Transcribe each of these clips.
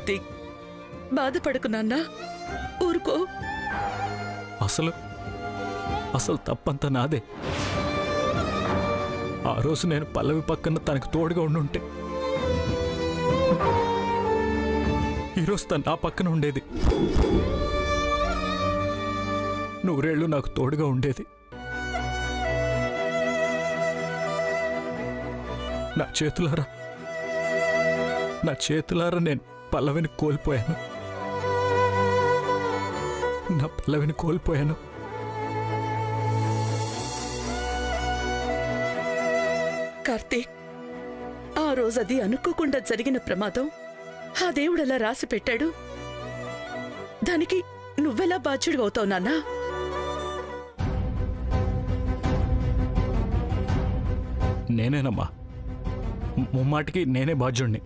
కార్తీక్, బాధపడకు నాన్నా, ఊరుకో. అసలు తప్పంతా నాదే. ఆ రోజు నేను పల్లవి పక్కన తనకు తోడుగా ఉండుంటే ఈరోజు తను నా పక్కన ఉండేది, నూరేళ్లు నాకు తోడుగా ఉండేది. నా చేతులారా నేను పల్లవిని కోల్పోయాను. నా పల్లవిని కోల్పోయాను. కార్తీక్, ఆ రోజది అనుకోకుండా జరిగిన ప్రమాదం ఆ దేవుడలా రాసి పెట్టాడు. దానికి నువ్వెలా బాధ్యుడు అవుతావు నాన్నా? నేనేనమ్మా, ముమ్మాటికి నేనే బాధ్యుణ్ణి.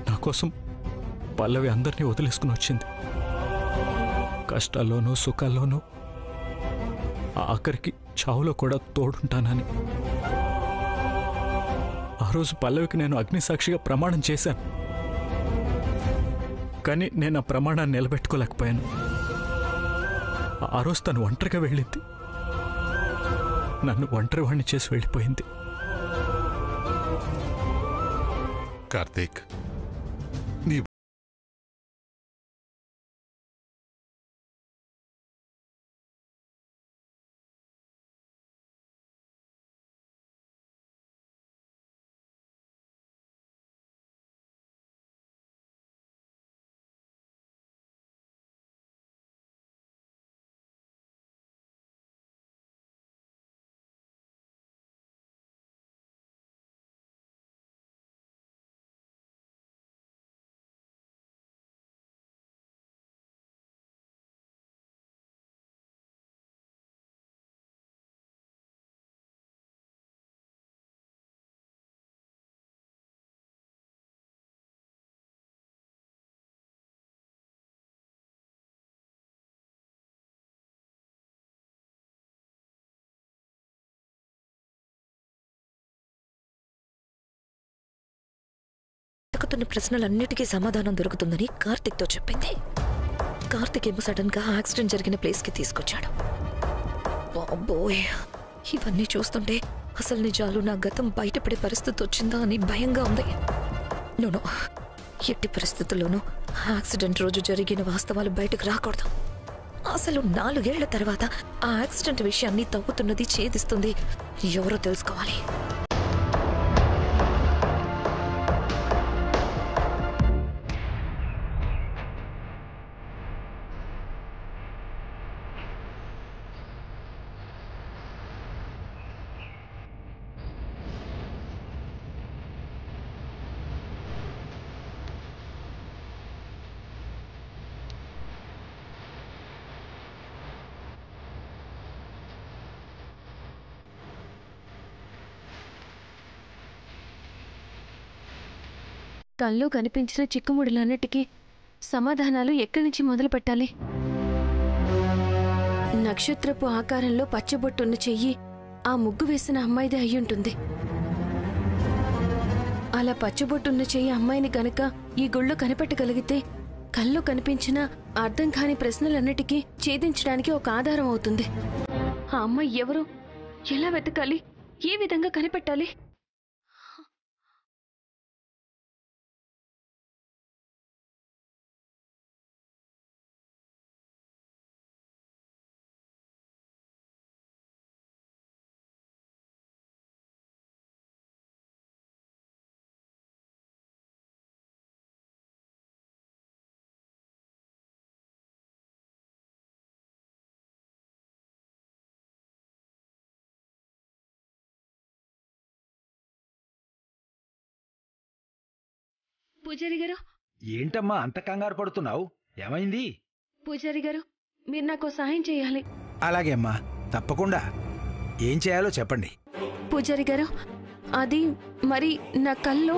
నా కోసం పల్లవి అందరినీ వదిలేసుకుని వచ్చింది. కష్టాల్లోనూ సుఖాల్లోనూ, ఆఖరికి చావులో కూడా తోడుంటానని. ఆ రోజు పల్లవికి నేను అగ్నిసాక్షిగా ప్రమాణం చేశాను. కానీ నేను ఆ ప్రమాణాన్ని నిలబెట్టుకోలేకపోయాను. ఆ రోజు తను ఒంటరిగా వెళ్ళింది, నన్ను ఒంటరి వాణ్ణి చేసి వెళ్ళిపోయింది. కార్తీక్, నీ ప్రశ్నలన్నిటికీ సమాధానం దొరుకుతుందని కార్తిక్తో చెప్పింది. కార్తిక్ ఏమో సడన్ గా యాక్సిడెంట్ జరిగిన ప్లేస్ కి తీసుకొచ్చాడు. బాబోయ్, ఇవన్నీ చూస్తుంటే అసలు నిజాలు, నా గతం బయటపడే పరిస్థితి వచ్చిందా అని భయంగా ఉంది. నోనో, ఎట్టి పరిస్థితుల్లోనూ యాక్సిడెంట్ రోజు జరిగిన వాస్తవాలు బయటకు రాకూడదు. అసలు 4 ఏళ్ల తర్వాత ఆ యాక్సిడెంట్ విషయాన్ని తవ్వుతున్నది, ఛేదిస్తుంది ఎవరో తెలుసుకోవాలి. కల్లో కనిపించిన చిక్కుముడులన్నిటికీ సమాధానాలు ఎక్కడి నుంచి మొదలు పెట్టాలి? నక్షత్రపు ఆకారంలో పచ్చబొట్టున్న చెయ్యి ఆ ముగ్గు వేసిన అమ్మాయిదే అయ్యుంటుంది. అలా పచ్చబొట్టున్న చెయ్యి అమ్మాయిని గనక ఈ గుళ్ళో కనిపెట్టగలిగితే కల్లో కనిపించిన అర్థం కాని ప్రశ్నలన్నిటికీ ఛేదించడానికి ఒక ఆధారం అవుతుంది. ఆ అమ్మాయి ఎవరు, ఎలా వెతకాలి, ఏ విధంగా కనిపెట్టాలి? పూజారి గారు, ఏంటమ్మా అంత కంగారు పడుతున్నావు? ఏమైంది? పూజారి గారు, మీరు నాకు సహాయం చేయాలి. అలాగే అమ్మా, తప్పకుండా. ఏం చేయాలో చెప్పండి. పూజారి గారు, అది మరి నా కల్లో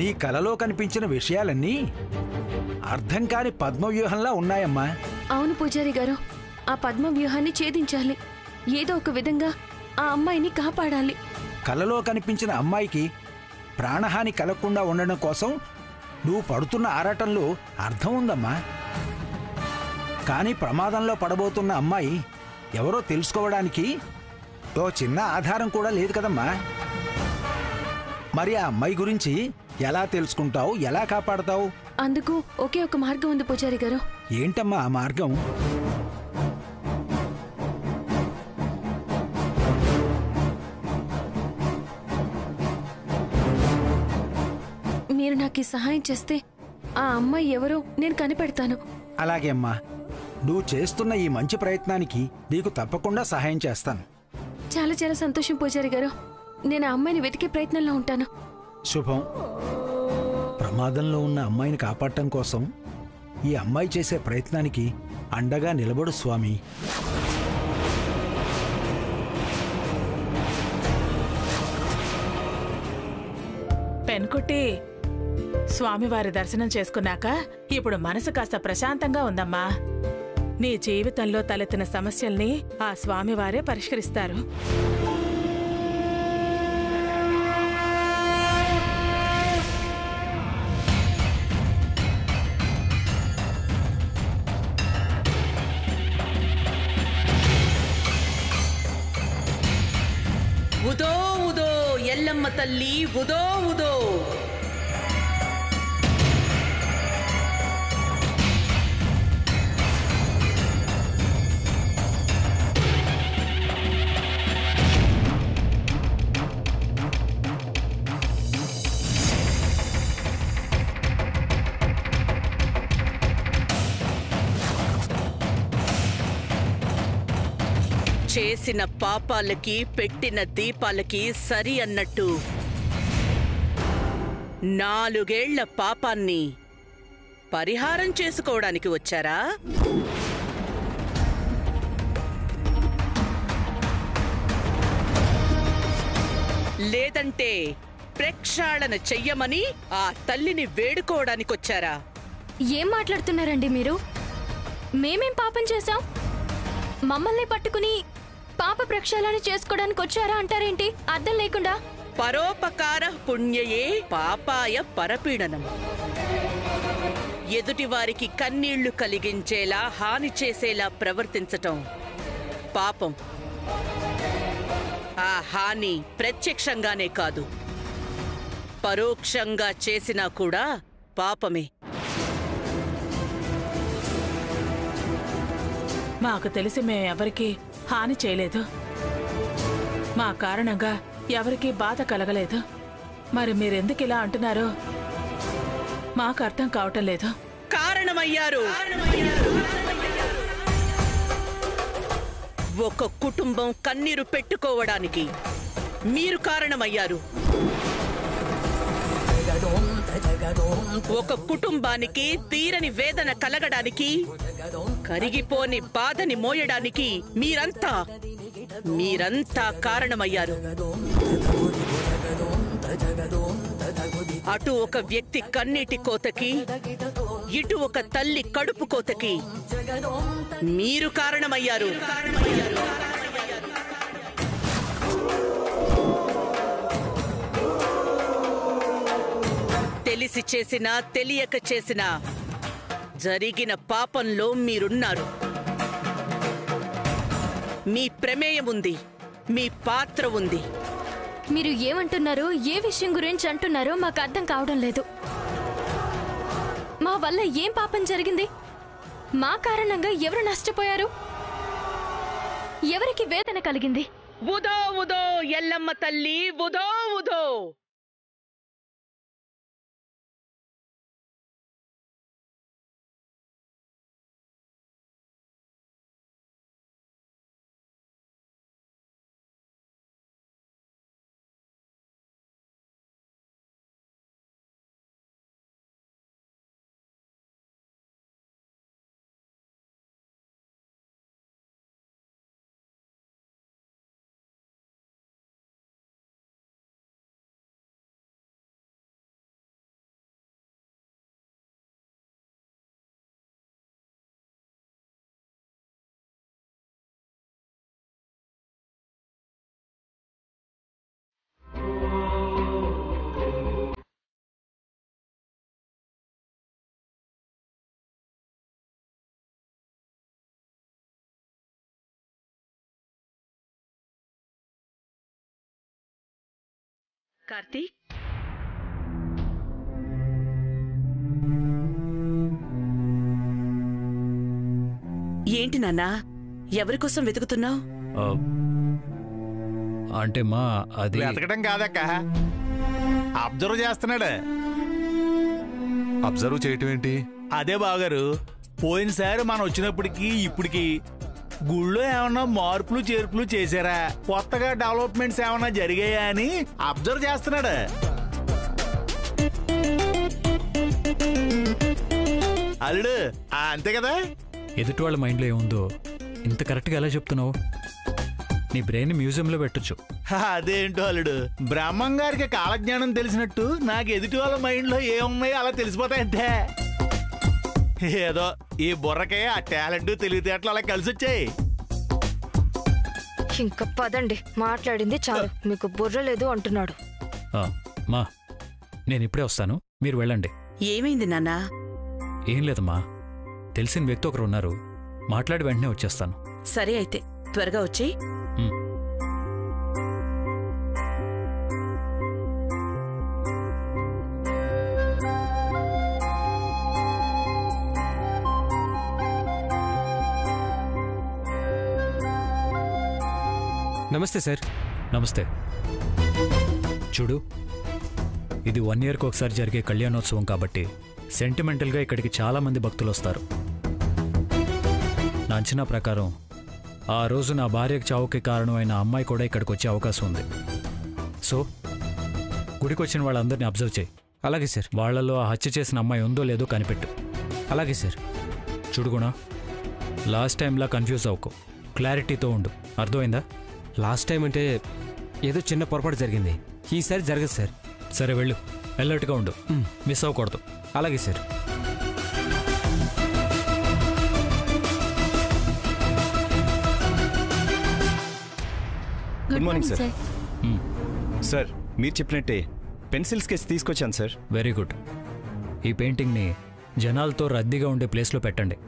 నీ కలలో కనిపించిన విషయాలన్నీ అర్థం కాని పద్మవ్యూహంలా ఉన్నాయమ్మా. అవును పూజారి గారు, ఆ పద్మ వ్యూహాన్ని ఛేదించాలి. ఏదో ఒక విధంగా ఆ అమ్మాయిని కాపాడాలి. కలలో కనిపించిన అమ్మాయికి ప్రాణహాని కలగకుండా ఉండడం కోసం నువ్వు పడుతున్న ఆరాటంలో అర్థం ఉందమ్మా. కానీ ప్రమాదంలో పడబోతున్న అమ్మాయి ఎవరో తెలుసుకోవడానికి ఓ చిన్న ఆధారం కూడా లేదు కదమ్మా. మరి ఆ అమ్మాయి గురించి ఎలా తెలుసుకుంటావు, ఎలా కాపాడతావు? అందుకు ఒకే ఒక మార్గం ఉంది పూజారి గారు. ఏంటమ్మా ఆ మార్గం? మీరు నాకు సహాయం చేస్తే ఆ అమ్మాయి ఎవరో నేను కనిపెడతాను. అలాగే అమ్మా, నువ్వు చేస్తున్న ఈ మంచి ప్రయత్నానికి నీకు తప్పకుండా సహాయం చేస్తాను. చాలా చాలా సంతోషం పూజారి గారు. నేను ఆ అమ్మాయిని వెతికే ప్రయత్నంలో ఉంటాను. శుభం. ప్రమాదంలో ఉన్న అమ్మాయిని కాపాడటం కోసం ఈ అమ్మాయి చేసే ప్రయత్నానికి అండగా నిలబడు స్వామి. పెన్కుట్టి, స్వామివారి దర్శనం చేసుకున్నాక ఇప్పుడు మనసు కాస్త ప్రశాంతంగా ఉందమ్మా. నీ జీవితంలో తలెత్తిన సమస్యల్ని ఆ స్వామివారే పరిష్కరిస్తారు. ఉదో ఉదో ఎల్లమ్మ తల్లి, ఉదో ఉదో. చేసిన పాపాలకి పెట్టిన దీపాలకి సరి అన్నట్టు 4 ఏళ్ల పాపాన్ని పరిహారం చేసుకోవడానికి వచ్చారా? లేదంటే ప్రక్షాళన చెయ్యమని ఆ తల్లిని వేడుకోవడానికొచ్చారా? ఏం మాట్లాడుతున్నారండి మీరు? మేమేం పాపం చేశాం? మమ్మల్ని పట్టుకుని పాప ప్రక్షాళన చేసుకోవడానికి వచ్చారా అంటారేంటి అర్థం లేకుండా? పరోపకార పుణ్యయే పాపాయ పరపీడనం. ఎదుటివారికి కన్నీళ్లు కలిగించేలా, హాని చేసేలా ప్రవర్తించటం పాపం. ఆ హాని ప్రత్యక్షంగానే కాదు, పరోక్షంగా చేసినా కూడా పాపమే. మాకు తెలిసి మేమెవరికీ హాని చేయలేదు. మా కారణంగా ఎవరికీ బాధ కలగలేదు. మరి మీరెందుకిలా అంటున్నారో మాకు అర్థం కావటం లేదు. కారణమయ్యారు. ఒక కుటుంబం కన్నీరు పెట్టుకోవడానికి మీరు కారణమయ్యారు. ఒక కుటుంబానికి తీరని వేదన కలగడానికి, కరిగిపోని బాధని మోయడానికి మీరంతా కారణమయ్యారు. అటు ఒక వ్యక్తి కన్నీటి కోతకి, ఇటు ఒక తల్లి కడుపు కోతకి మీరు కారణమయ్యారు. తెలిసి చేసినా తెలియక చేసినా జరిగిన పాపంలో మీరున్నారు. మీ ప్రమేయం ఉంది, మీ పాత్ర ఉంది. మీరు ఏమంటున్నారో, ఏ విషయం గురించి అంటున్నారో మాకు అర్థం కావడం లేదు. మా వల్ల ఏం పాపం జరిగింది? మా కారణంగా ఎవరు నష్టపోయారు? ఎవరికి వేదన కలిగింది? ఉదో ఉదో ఎల్లమ్మ తల్లి, ఉదో ఉదో. కార్తీక్, ఏంటి నాన్నా, ఎవరికోసం వెతుకుతున్నావు? అంటే మా అది వెతకడం కాదక్క, అబ్జర్వ్ చేస్తున్నాడు. అబ్జర్వ్ చేయటం ఏంటి? అదే బాగారు, పోయినసారి మనం వచ్చినప్పటికి ఇప్పటికి గుళ్ళో ఏమన్నా మార్పులు చేర్పులు చేశారా, కొత్తగా డెవలప్మెంట్స్ ఏమన్నా జరిగాయా అని అబ్జర్వ్ చేస్తున్నాడు. అల్లుడు అంతే కదా. ఎదుటి వాళ్ళ మైండ్లో ఏముందో ఇంత కరెక్ట్గా ఎలా చెప్తున్నావు? నీ బ్రెయిన్ మ్యూజియంలో పెట్టొచ్చు. అదేంటో అల్లుడు, బ్రహ్మం గారికి కాలజ్ఞానం తెలిసినట్టు నాకు ఎదుటి వాళ్ళ మైండ్లో ఏమున్నాయో అలా తెలిసిపోతాయంతే. ఏదో ఈ బుర్రకే ఆ టాలెంట్ తెలివితేటలు అలా కలిసి వచ్చాయి. ఇంకా పదండి, మాట్లాడింది చాలు, మీకు బుర్ర లేదు అంటున్నాడు. మా నేను ఇప్పుడే వస్తాను, మీరు వెళ్ళండి. ఏమైంది నాన్నా? ఏం లేదమ్మా, తెలిసిన వ్యక్తి ఒకరు ఉన్నారు, మాట్లాడి వెంటనే వచ్చేస్తాను. సరే అయితే త్వరగా వచ్చి. నమస్తే సార్. నమస్తే. చూడు, ఇది 1 yearకి ఒకసారి జరిగే కళ్యాణోత్సవం కాబట్టి సెంటిమెంటల్గా ఇక్కడికి చాలామంది భక్తులు వస్తారు. నా అంచనా ప్రకారం ఆ రోజు నా భార్యకు చావుకి కారణమైన అమ్మాయి కూడా ఇక్కడికి వచ్చే అవకాశం ఉంది. సో గుడికి వచ్చిన వాళ్ళందరినీ అబ్జర్వ్ చేయి. అలాగే సార్. వాళ్లలో ఆ హత్య చేసిన అమ్మాయి ఉందో లేదో కనిపెట్టు. అలాగే సార్. చూడుగుణ, లాస్ట్ టైంలా కన్ఫ్యూజ్ అవ్వకు, క్లారిటీతో ఉండు, అర్థమైందా? లాస్ట్ టైం అంటే ఏదో చిన్న పొరపాటు జరిగింది, ఈసారి జరగదు సార్. సరే వెళ్ళు, అలర్ట్గా ఉండు, మిస్ అవ్వకూడదు. అలాగే sir. Good morning sir. Sir మీరు చెప్పినట్టే పెన్సిల్ స్కెచ్ తీసుకొచ్చాను సార్. Very good. ఈ పెయింటింగ్ని జనాలతో రద్దీగా ఉండే ప్లేస్లో పెట్టండి.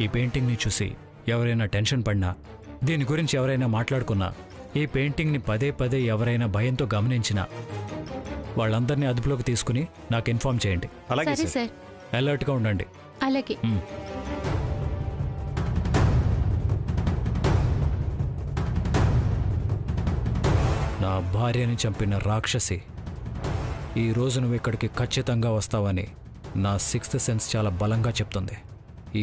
ఈ పెయింటింగ్ని చూసి ఎవరైనా టెన్షన్ పడినా, దీని గురించి ఎవరైనా మాట్లాడుకున్నా, ఈ పెయింటింగ్ని పదే పదే ఎవరైనా భయంతో గమనించినా వాళ్ళందరినీ అదుపులోకి తీసుకుని నాకు ఇన్ఫార్మ్ చేయండి. అలాగే సార్. అలర్ట్గా ఉండండి. అలాగే. నా భార్యని చంపిన రాక్షసి, ఈ రోజు నువ్వు ఇక్కడికి ఖచ్చితంగా వస్తావని నా 6th సెన్స్ చాలా బలంగా చెప్తుంది.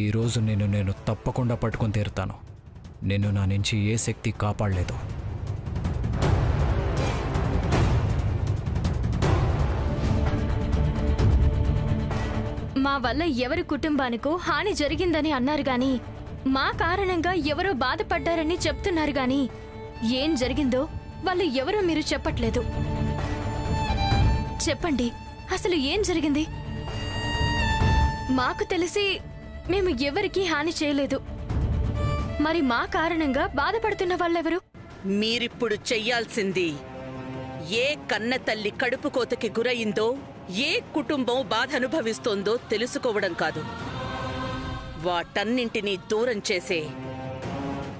ఈ రోజు నేను తప్పకుండా పట్టుకొని తీరుతాను. నిన్ను నా నుంచి ఏ శక్తి కాపాడలేదు. మా వల్ల ఎవరి కుటుంబానికో హాని జరిగిందని అన్నారు గాని, మా కారణంగా ఎవరో బాధపడ్డారని చెప్తున్నారు గాని, ఏం జరిగిందో వాళ్ళు ఎవరో మీరు చెప్పట్లేదు. చెప్పండి, అసలు ఏం జరిగింది? మాకు తెలిసి మేము ఎవరికీ హాని చేయలేదు. మరి మా కారణంగా బాధపడుతున్న వాళ్ళెవరు? మీరిప్పుడు చెయ్యాల్సింది, ఏ కన్న తల్లి కడుపు కోతకి గురయిందో, ఏ కుటుంబం బాధ అనుభవిస్తోందో తెలుసుకోవడం కాదు, వాటన్నింటినీ దూరం చేసే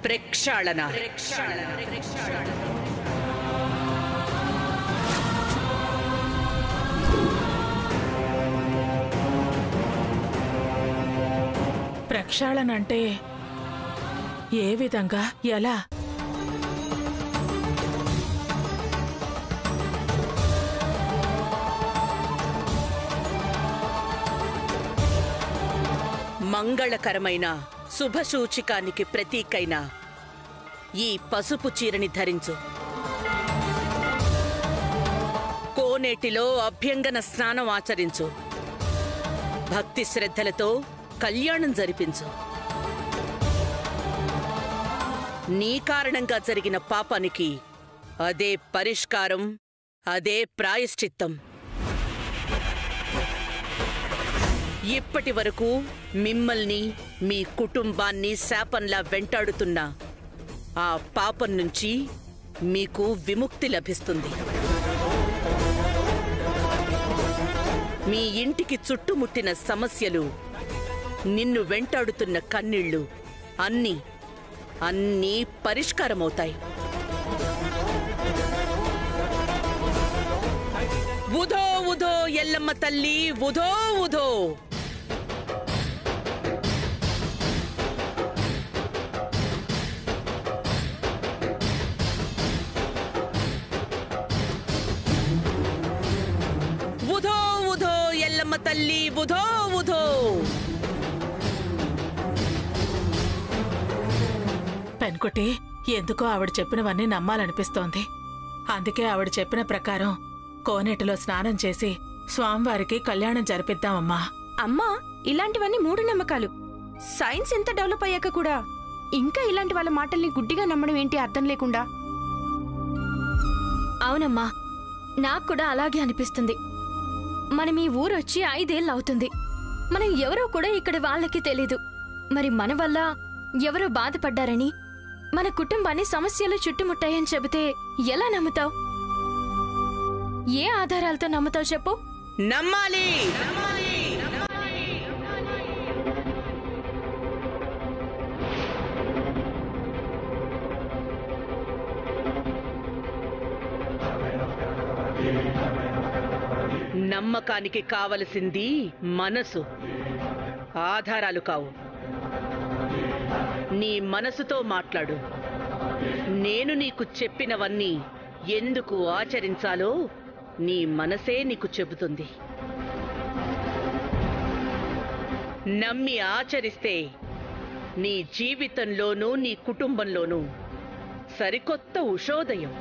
ప్రక్షాళన. ప్రక్షాళన అంటే ఏ విధంగా, ఎలా? మంగళకరమైన శుభసూచికానికి ప్రతీకైన ఈ పసుపు చీరని ధరించు. కోనేటిలో అభ్యంగన స్నానం ఆచరించు. భక్తి శ్రద్ధలతో కళ్యాణం జరిపించు. నీ కారణంగా జరిగిన పాపానికి అదే పరిష్కారం, అదే ప్రాయశ్చిత్తం. ఇప్పటి వరకు మిమ్మల్ని, మీ కుటుంబాన్ని శాపంలా వెంటాడుతున్న ఆ పాపం నుంచి మీకు విముక్తి లభిస్తుంది. మీ ఇంటికి చుట్టుముట్టిన సమస్యలు, నిన్ను వెంటాడుతున్న కన్నీళ్లు అన్నీ పరిష్కారమవుతాయి. ఉదో ఉదో ఎల్లమ్మ తల్లి ఉదో ఉదో. ఉదో ఉదో ఎల్లమ్మ తల్లి ఉదో ఉదో. పెన్కుటి, ఎందుకో ఆవిడ చెప్పినవన్నీ నమ్మాలనిపిస్తోంది. అందుకే ఆవిడ చెప్పిన ప్రకారం కోనేటిలో స్నానం చేసి స్వామివారికి కళ్యాణం జరిపిద్దామమ్మా. అమ్మా, ఇలాంటివన్నీ మూఢనమ్మకాలు. సైన్స్ ఎంత డెవలప్ అయ్యాక కూడా ఇంకా ఇలాంటి వాళ్ళ మాటల్ని గుడ్డిగా నమ్మడం ఏంటి అర్థం లేకుండా? అవునమ్మా, నాకు కూడా అలాగే అనిపిస్తుంది. మనం ఈ ఊరొచ్చి 5 ఏళ్ళు అవుతుంది. మనం ఎవరో కూడా ఇక్కడ వాళ్ళకి తెలీదు. మరి మన వల్ల ఎవరో బాధపడ్డారని, మన కుటుంబాన్ని సమస్యలు చుట్టుముట్టాయని చెబితే ఎలా నమ్ముతావు? ఏ ఆధారాలతో నమ్ముతావు చెప్పు? నమ్మాలి. నమ్మకానికి కావలసింది మనసు, ఆధారాలు కావు. నీ మనసుతో మాట్లాడు. నేను నీకు చెప్పినవన్నీ ఎందుకు ఆచరించాలో నీ మనసే నీకు చెబుతుంది. నమ్మి ఆచరిస్తే నీ జీవితంలోనూ నీ కుటుంబంలోనూ సరికొత్త ఉషోదయం.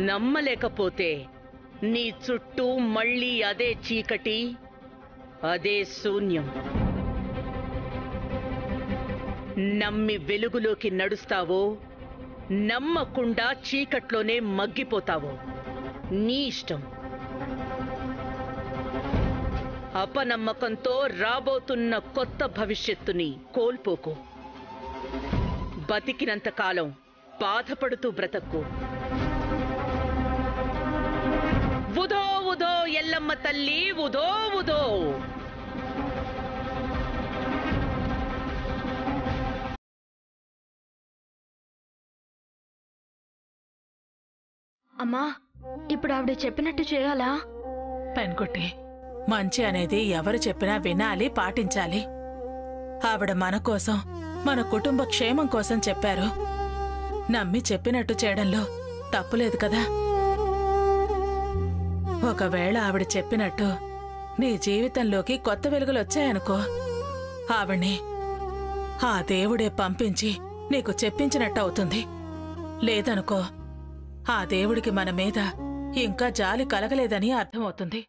నమ్మలేకపోతే నీ చుట్టూ మళ్ళీ అదే చీకటి, అదే శూన్యం. నమ్మి వెలుగులోకి నడుస్తావో, నమ్మకుండా చీకట్లోనే మగ్గిపోతావో నీ ఇష్టం. అపనమ్మకంతో రాబోతున్న కొత్త భవిష్యత్తుని కోల్పోకు. బతికినంతకాలం బాధపడుతూ బ్రతక్కు. ఉదో ఉదో ఎల్లమ్మ తల్లి ఉదో ఉదో. అమ్మా, ఇప్పుడు ఆవిడ చెప్పినట్టు చేయాలా? పెన్కుట్టి, మంచి అనేది ఎవరు చెప్పినా వినాలి, పాటించాలి. ఆవిడ మన కోసం, మన కుటుంబ క్షేమం కోసం చెప్పారు. నమ్మి చెప్పినట్టు చేయడంలో తప్పులేదు కదా. ఒకవేళ ఆవిడ చెప్పినట్టు నీ జీవితంలోకి కొత్త వెలుగులు వచ్చాయనుకో, ఆవిడ్ని ఆ దేవుడే పంపించి నీకు చెప్పించినట్టు అవుతుంది. లేదనుకో, ఆ దేవుడికి మన మీద ఇంకా జాలి కలగలేదని అర్థమవుతుంది.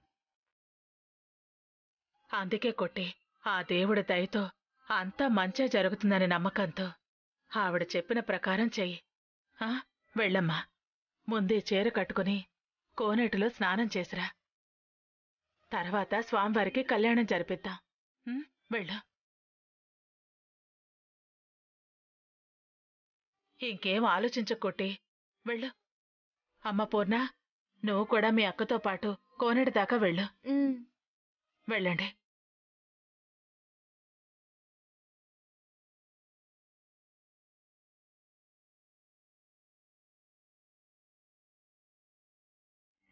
అందుకే కొట్టి, ఆ దేవుడి దయతో అంతా మంచే జరుగుతుందని నమ్మకంతో ఆవిడ చెప్పిన ప్రకారం చెయ్యి. వెళ్ళమ్మా, ముందే చీర కట్టుకుని కోనేటిలో స్నానం చేసిరా. తర్వాత స్వామివారికి కళ్యాణం జరిపిద్దాం. వెళ్ళు. ఇంకేం ఆలోచించకొట్టి వెళ్ళు. అమ్మ పూర్ణ, నువ్వు కూడా మీ అక్కతో పాటు కోనేటి దాకా వెళ్ళు. వెళ్ళండి.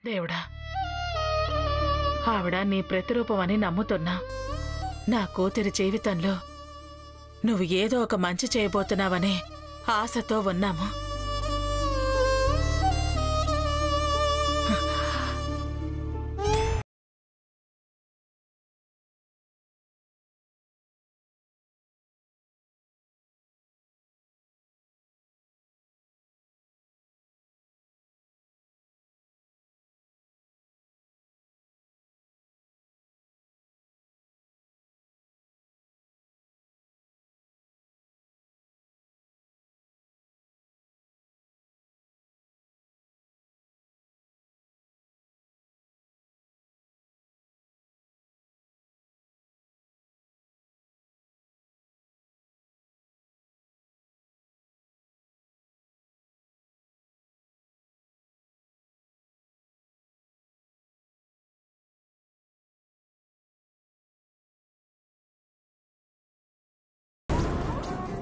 దేవుడా, ఆవిడ నీ ప్రతిరూపమని నమ్ముతున్నా. నా కూతురి జీవితంలో నువ్వు ఏదో ఒక మంచి చేయబోతున్నావనే ఆశతో ఉన్నాము.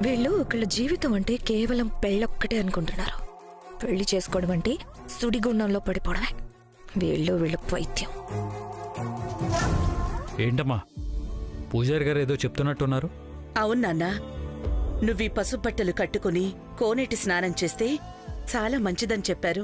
వీళ్ళు ఒకళ్ళ జీవితం అంటే కేవలం పెళ్ళొక్కటే అనుకుంటున్నారు. పెళ్లి చేసుకోవడం అంటే సుడిగుండంలో పడిపోవడమే వీళ్ళ పైత్యం. ఏంటమ్మా పూజారి గారు ఏదో చెప్తున్నట్టున్నారు? అవును నాన్నా, నువ్వీ పసుపు బట్టలు కట్టుకుని కోనేటి స్నానం చేస్తే చాలా మంచిదని చెప్పారు.